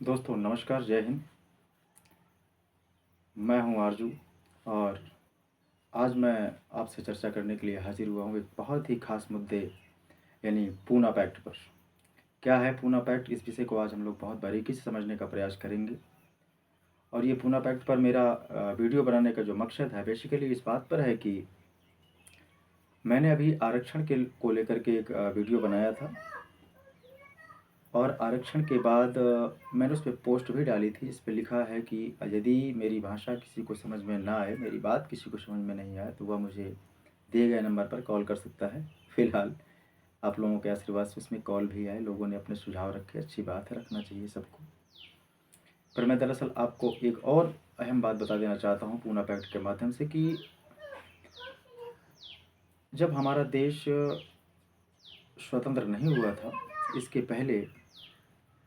दोस्तों नमस्कार, जय हिंद। मैं हूं आरजू और आज मैं आपसे चर्चा करने के लिए हाजिर हुआ हूं एक बहुत ही ख़ास मुद्दे यानी पूना पैक्ट पर। क्या है पूना पैक्ट, इस विषय को आज हम लोग बहुत बारीकी से समझने का प्रयास करेंगे। और ये पूना पैक्ट पर मेरा वीडियो बनाने का जो मकसद है बेसिकली इस बात पर है कि मैंने अभी आरक्षण के को लेकर के एक वीडियो बनाया था और आरक्षण के बाद मैंने उस पे पोस्ट भी डाली थी। इस पे लिखा है कि यदि मेरी भाषा किसी को समझ में ना आए, मेरी बात किसी को समझ में नहीं आए तो वह मुझे दिए गए नंबर पर कॉल कर सकता है। फ़िलहाल आप लोगों के आशीर्वाद से उसमें कॉल भी आए, लोगों ने अपने सुझाव रखे, अच्छी बात है, रखना चाहिए सबको। पर मैं दरअसल आपको एक और अहम बात बता देना चाहता हूँ पूना पैक्ट के माध्यम से कि जब हमारा देश स्वतंत्र नहीं हुआ था, इसके पहले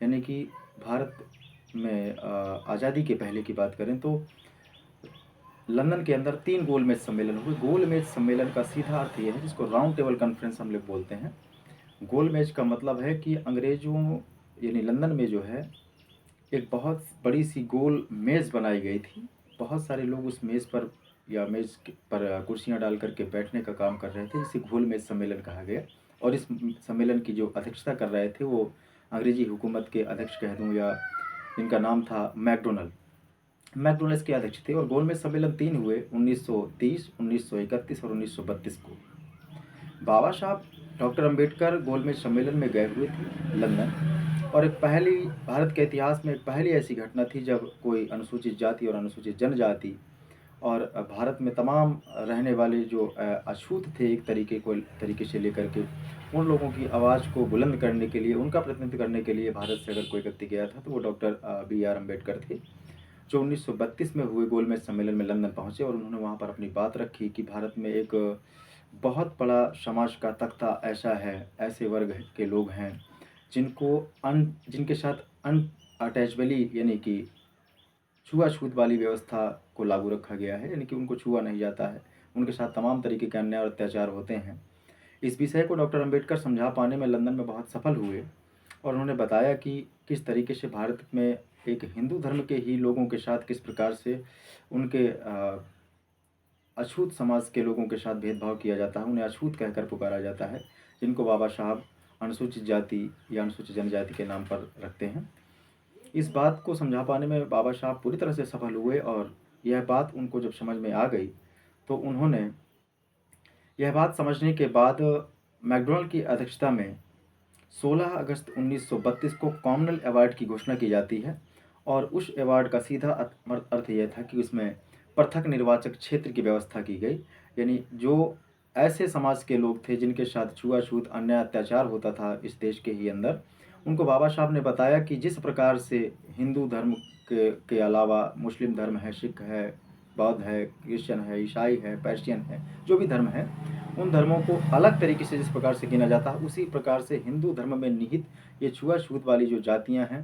यानी कि भारत में आज़ादी के पहले की बात करें तो लंदन के अंदर 3 गोल मेज सम्मेलन हुए। गोल मेज सम्मेलन का सीधा अर्थ ये है जिसको राउंड टेबल कॉन्फ्रेंस हम लोग बोलते हैं। गोल मेज का मतलब है कि अंग्रेज़ों यानी लंदन में जो है एक बहुत बड़ी सी गोल मेज़ बनाई गई थी। बहुत सारे लोग उस मेज़ पर या मेज़ पर कुर्सियाँ डाल कर के बैठने का काम कर रहे थे, जिसे गोल मेज सम्मेलन कहा गया। और इस सम्मेलन की जो अध्यक्षता कर रहे थे वो अंग्रेज़ी हुकूमत के अध्यक्ष कह दूँ या इनका नाम था मैकडोनल्ड्स के अध्यक्ष थे। और गोल मेज सम्मेलन 3 हुए 1930, 1931 और 1932 को। बाबा साहब डॉक्टर अंबेडकर गोलमेज सम्मेलन में गए हुए थे लंदन। और एक पहली भारत के इतिहास में एक पहली ऐसी घटना थी जब कोई अनुसूचित जाति और अनुसूचित जनजाति और भारत में तमाम रहने वाले जो अछूत थे एक तरीके से लेकर के उन लोगों की आवाज़ को बुलंद करने के लिए, उनका प्रतिनिधित्व करने के लिए भारत से अगर कोई व्यक्ति गया था तो वो डॉक्टर बी आर अम्बेडकर थे, जो 1932 में हुए गोलमेज सम्मेलन में लंदन पहुँचे। और उन्होंने वहाँ पर अपनी बात रखी कि भारत में एक बहुत बड़ा समाज का तख्ता ऐसा है, ऐसे वर्ग के लोग हैं जिनको जिनके साथ अनअटैचेबली यानी कि छुआ-छूत वाली व्यवस्था को लागू रखा गया है, यानी कि उनको छुआ नहीं जाता है, उनके साथ तमाम तरीके के अन्याय और अत्याचार होते हैं। इस विषय को डॉक्टर अम्बेडकर समझा पाने में लंदन में बहुत सफल हुए और उन्होंने बताया कि किस तरीके से भारत में एक हिंदू धर्म के ही लोगों के साथ किस प्रकार से उनके अछूत समाज के लोगों के साथ भेदभाव किया जाता है, उन्हें अछूत कहकर पुकारा जाता है, जिनको बाबा साहब अनुसूचित जाति या अनुसूचित जनजाति के नाम पर रखते हैं। इस बात को समझा पाने में बाबा साहब पूरी तरह से सफल हुए और यह बात उनको जब समझ में आ गई तो उन्होंने यह बात समझने के बाद मैकडॉनल्ड की अध्यक्षता में 16 अगस्त 1932 को कॉमनवेल्थ अवार्ड की घोषणा की जाती है। और उस अवार्ड का सीधा अर्थ यह था कि उसमें पृथक निर्वाचक क्षेत्र की व्यवस्था की गई, यानी जो ऐसे समाज के लोग थे जिनके साथ छुआ-छूत, अन्याय, अत्याचार होता था इस देश के ही अंदर, उनको बाबा साहब ने बताया कि जिस प्रकार से हिंदू धर्म के अलावा मुस्लिम धर्म है, सिख है, बौद्ध है, क्रिश्चियन है, ईसाई है, पर्शियन है, जो भी धर्म है, उन धर्मों को अलग तरीके से जिस प्रकार से गिना जाता है, उसी प्रकार से हिंदू धर्म में निहित ये छुआ-छूत वाली जो जातियाँ हैं,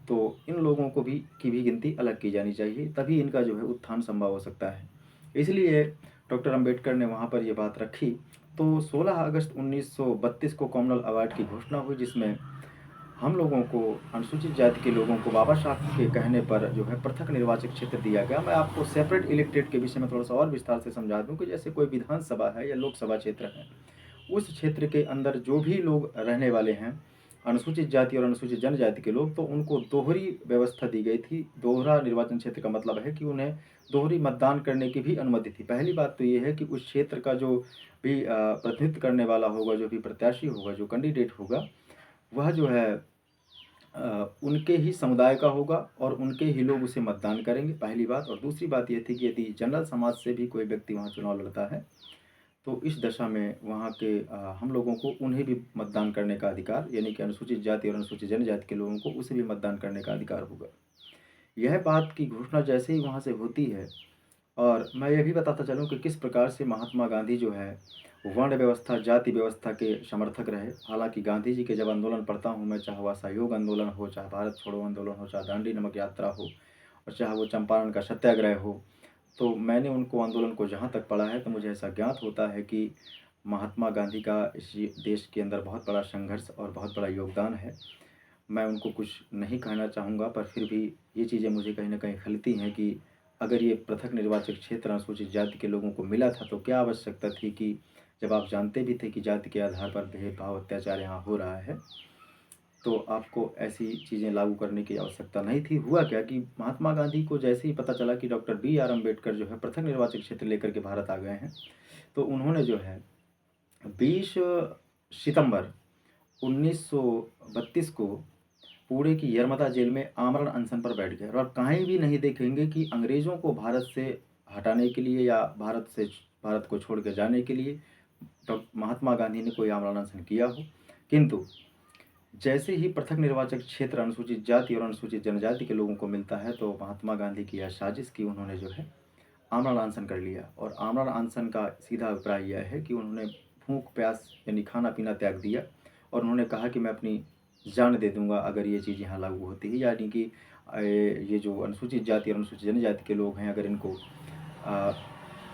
तो इन लोगों को भी की भी गिनती अलग की जानी चाहिए, तभी इनका जो है उत्थान संभव हो सकता है। इसलिए डॉक्टर अम्बेडकर ने वहाँ पर ये बात रखी। तो 16 अगस्त 1932 को कॉमनवेल्थ अवार्ड की घोषणा हुई, जिसमें हम लोगों को, अनुसूचित जाति के लोगों को बाबा साहब के कहने पर जो है पृथक निर्वाचक क्षेत्र दिया गया। मैं आपको सेपरेट इलेक्टेड के विषय में थोड़ा-सा और विस्तार से समझा दूँ कि जैसे कोई विधानसभा है या लोकसभा क्षेत्र है, उस क्षेत्र के अंदर जो भी लोग रहने वाले हैं, अनुसूचित जाति और अनुसूचित जनजाति के लोग, तो उनको दोहरी व्यवस्था दी गई थी। दोहरा निर्वाचन क्षेत्र का मतलब है कि उन्हें दोहरी मतदान करने की भी अनुमति थी। पहली बात तो ये है कि उस क्षेत्र का जो भी प्रतिनिधित्व करने वाला होगा, जो भी प्रत्याशी होगा, जो कैंडिडेट होगा, वह जो है उनके ही समुदाय का होगा और उनके ही लोग उसे मतदान करेंगे, पहली बात। और दूसरी बात ये थी कि यदि जनरल समाज से भी कोई व्यक्ति वहाँ चुनाव लड़ता है, तो इस दशा में वहाँ के हम लोगों को उन्हें भी मतदान करने का अधिकार, यानी कि अनुसूचित जाति और अनुसूचित जनजाति के लोगों को उसे भी मतदान करने का अधिकार होगा। यह बात की घोषणा जैसे ही वहाँ से होती है, और मैं ये भी बताता चलूँ कि किस प्रकार से महात्मा गांधी जो है वर्ण व्यवस्था, जाति व्यवस्था के समर्थक रहे। हालाँकि गांधी जी के जब आंदोलन पढ़ता हूँ मैं, चाहे वह असहयोग आंदोलन हो, चाहे भारत छोड़ो आंदोलन हो, चाहे दांडी नमक यात्रा हो और चाहे वो चंपारण का सत्याग्रह हो, तो मैंने उनको आंदोलन को जहाँ तक पढ़ा है तो मुझे ऐसा ज्ञात होता है कि महात्मा गांधी का इस देश के अंदर बहुत बड़ा संघर्ष और बहुत बड़ा योगदान है। मैं उनको कुछ नहीं कहना चाहूँगा, पर फिर भी ये चीज़ें मुझे कहीं न कहीं खलती हैं कि अगर ये पृथक निर्वाचक क्षेत्र अनुसूचित जाति के लोगों को मिला था, तो क्या आवश्यकता थी कि जब आप जानते भी थे कि जाति के आधार पर भेदभाव, अत्याचार यहाँ हो रहा है, तो आपको ऐसी चीज़ें लागू करने की आवश्यकता नहीं थी। हुआ क्या कि महात्मा गांधी को जैसे ही पता चला कि डॉक्टर बी.आर. अम्बेडकर जो है पृथक निर्वाचक क्षेत्र लेकर के भारत आ गए हैं, तो उन्होंने जो है 20 सितंबर 1932 को पुणे की यरमदा जेल में आमरण अनशन पर बैठ गए, और कहीं भी नहीं देखेंगे कि अंग्रेज़ों को भारत से हटाने के लिए या भारत को छोड़ के जाने के लिए महात्मा गांधी ने कोई आमरण अनशन किया हो। किंतु जैसे ही पृथक निर्वाचक क्षेत्र अनुसूचित जाति और अनुसूचित जनजाति के लोगों को मिलता है, तो महात्मा गांधी की यह साजिश की उन्होंने जो है आमरण अनशन कर लिया। और आमरण अनशन का सीधा अभिप्राय यह है कि उन्होंने भूख प्यास यानी खाना पीना त्याग दिया, और उन्होंने कहा कि मैं अपनी जान दे दूंगा अगर ये चीज़ यहाँ लागू होती है, यानी कि ये जो अनुसूचित जाति और अनुसूचित जनजाति के लोग हैं, अगर इनको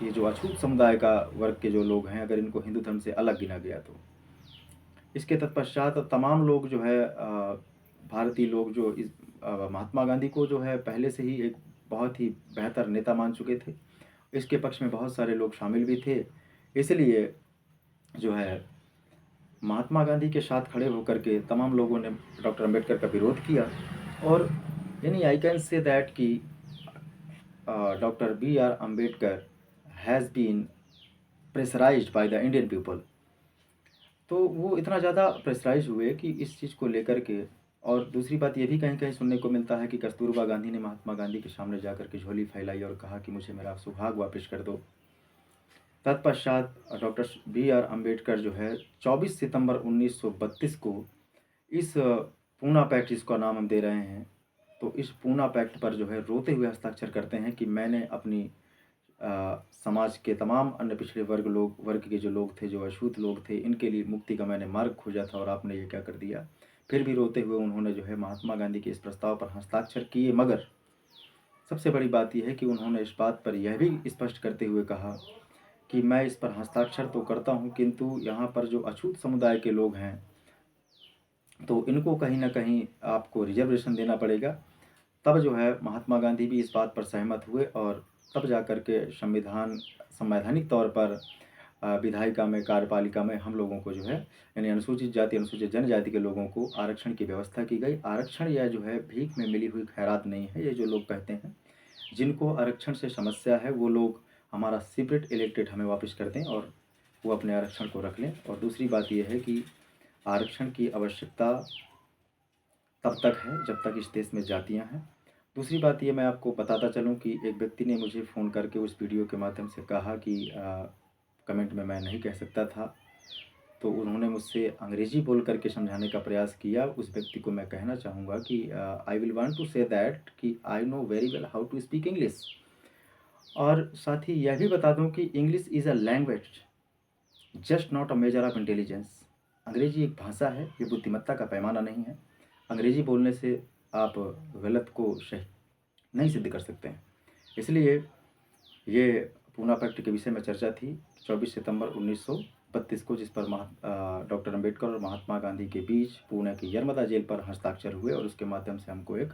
ये जो अछूत समुदाय का वर्ग के जो लोग हैं, अगर इनको हिंदू धर्म से अलग गिना गया, तो इसके तत्पश्चात तमाम लोग जो है भारतीय लोग जो इस महात्मा गांधी को जो है पहले से ही एक बहुत ही बेहतर नेता मान चुके थे। इसके पक्ष में बहुत सारे लोग शामिल भी थे। इसलिए जो है महात्मा गांधी के साथ खड़े होकर के तमाम लोगों ने डॉक्टर अम्बेडकर का विरोध किया। और यानी आई कैन से दैट कि doctor B R. Ambedkar has been pressurised by the Indian people. तो वो इतना ज़्यादा प्रेशराइज हुए कि इस चीज़ को लेकर के, और दूसरी बात ये भी कहीं कहीं सुनने को मिलता है कि कस्तूरबा गांधी ने महात्मा गांधी के सामने जाकर के झोली फैलाई और कहा कि मुझे मेरा सुहाग वापस कर दो। तत्पश्चात डॉक्टर बी.आर. अम्बेडकर जो है 24 सितंबर 1932 को इस पूना पैक्ट, जिसका नाम हम दे रहे हैं, तो इस पूना पैक्ट पर जो है रोते हुए हस्ताक्षर करते हैं कि मैंने अपनी समाज के तमाम अन्य पिछड़े वर्ग के जो लोग थे, जो अछूत लोग थे, इनके लिए मुक्ति का मैंने मार्ग खोजा था और आपने ये क्या कर दिया। फिर भी रोते हुए उन्होंने जो है महात्मा गांधी के इस प्रस्ताव पर हस्ताक्षर किए, मगर सबसे बड़ी बात यह है कि उन्होंने इस बात पर यह भी स्पष्ट करते हुए कहा कि मैं इस पर हस्ताक्षर तो करता हूं, किंतु यहाँ पर जो अछूत समुदाय के लोग हैं, तो इनको कहीं ना कहीं आपको रिजर्वेशन देना पड़ेगा। तब जो है महात्मा गांधी भी इस बात पर सहमत हुए, और तब जाकर के संवैधानिक तौर पर विधायिका में, कार्यपालिका में हम लोगों को जो है, यानी अनुसूचित जाति अनुसूचित जनजाति के लोगों को आरक्षण की व्यवस्था की गई। आरक्षण यह जो है भीख में मिली हुई खैरात नहीं है। ये जो लोग कहते हैं जिनको आरक्षण से समस्या है, वो लोग हमारा सेपरेट इलेक्टेड हमें वापस कर दें और वो अपने आरक्षण को रख लें। और दूसरी बात यह है कि आरक्षण की आवश्यकता तब तक है जब तक इस देश में जातियां हैं। दूसरी बात ये मैं आपको बताता चलूं कि एक व्यक्ति ने मुझे फ़ोन करके उस वीडियो के माध्यम से कहा कि कमेंट में मैं नहीं कह सकता था, तो उन्होंने मुझसे अंग्रेज़ी बोल करके समझाने का प्रयास किया। उस व्यक्ति को मैं कहना चाहूँगा कि I will want to say that कि I know very well how to speak English. और साथ ही यह भी बता दूं कि English is a language, just not a major of intelligence. अंग्रेजी एक भाषा है, ये बुद्धिमत्ता का पैमाना नहीं है। अंग्रेजी बोलने से आप गलत को सही नहीं सिद्ध कर सकते हैं। इसलिए ये पूना पैक्ट के विषय में चर्चा थी 24 सितंबर 1932 को, जिस पर डॉक्टर अम्बेडकर और महात्मा गांधी के बीच पुणे की यरमदा जेल पर हस्ताक्षर हुए, और उसके माध्यम से हमको एक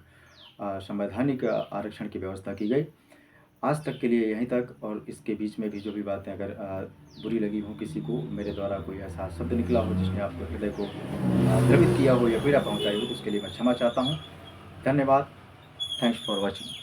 संवैधानिक आरक्षण की व्यवस्था की गई। आज तक के लिए यहीं तक, और इसके बीच में भी जो भी बातें अगर बुरी लगी हो किसी को, मेरे द्वारा कोई ऐसा शब्द निकला हो जिसने आपके हृदय को द्रवित किया हो या पीड़ा पहुंचाई हो, तो उसके लिए मैं क्षमा चाहता हूं। धन्यवाद। Thanks for watching.